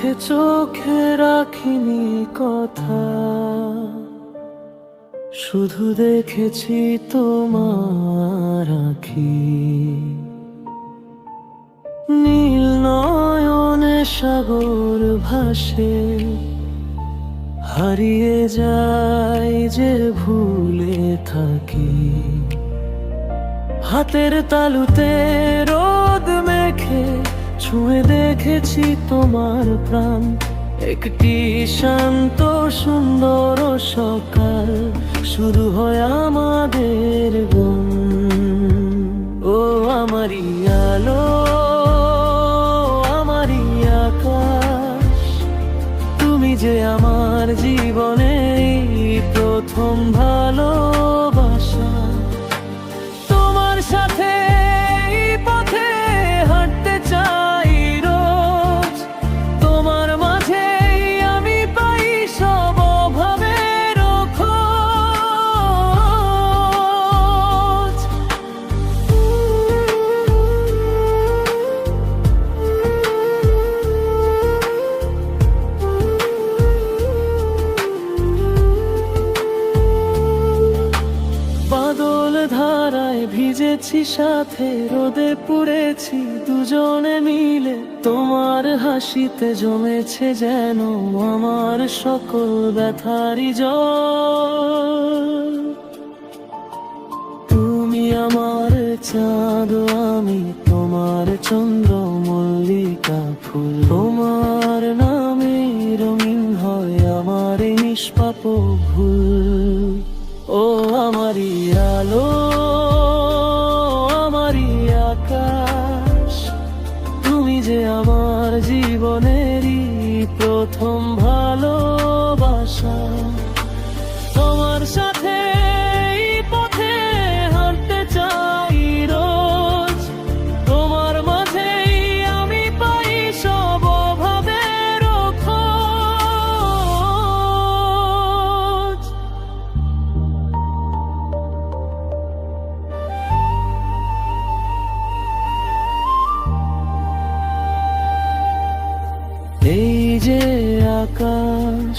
আগে চোখে রাখিনি কথা, শুধু দেখেছি তোমার আঁখি। নীল নয়নে সাগর ভাসে, হারিয়ে যায় যে ভুলে থাকি। হাতের তালুতে রোদ মেখে ছুঁয়ে দেখেছি তোমার প্রাণ। একটি শান্ত সুন্দর সকাল শুরু হয় আমাদের গুণ। ও আমারই আলো, আমারই আকাশ, তুমি যে আমার জীবনে প্রথম ভালোবাসা। তোমার সাথে এই পথে হাঁটতে চাই রোজ, তোমার মাঝে আমি পাই সব অভাবের খোঁজ। বাদল ধারায় ভিজেছি সাথে, রোদে পুড়েছি দুজনে মিলে। তোমার হাসিতে জমেছে যেন আমার সকল ব্যথারি জল। তুমি আমার চাঁদ, আমি তোমার চন্দ্র মল্লিকা ফুল। তোমার নামে রঙিন হয় আমার এই নিষ্পাপ ভুল। ও আমারই আলো, আমারই আকাশ, তুমি যে আমার জীবনেরই প্রথম ভালোবাসা। তোমার সাথে এই পথে হাঁটতে চাই রোজ, তোমার মাঝেই আমি পাই সব অভাবের খোঁজ। এই যে আকাশ,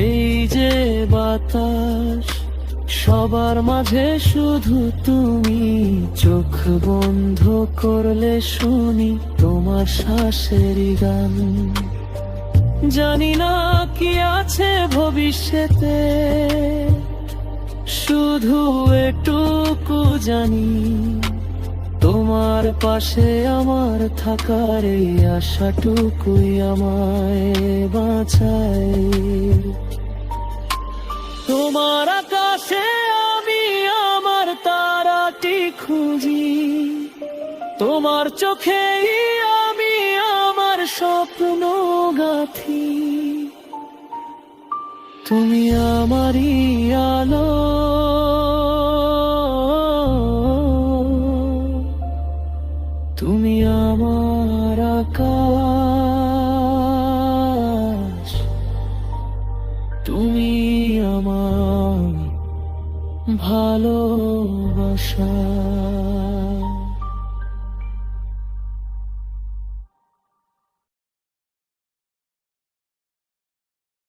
এই যে বাতাস, সবার মাঝে শুধু তুমি। চোখ বন্ধ করলে শুনি তোমার শ্বাসেরই গান। জানি না কি আছে ভবিষ্যতে, শুধু এটুকু জানি তোমার পাশে আমার থাকার এই আশাটুকুই আমায় বাঁচায়। তোমার আকাশে আমি আমার তারাটি খুঁজি, তোমার চোখেই আমি আমার স্বপ্ন গাঁথি। তুমি আমারই আলো, তুমি আমার আকাশ, তুমি আমার ভালোবাসা।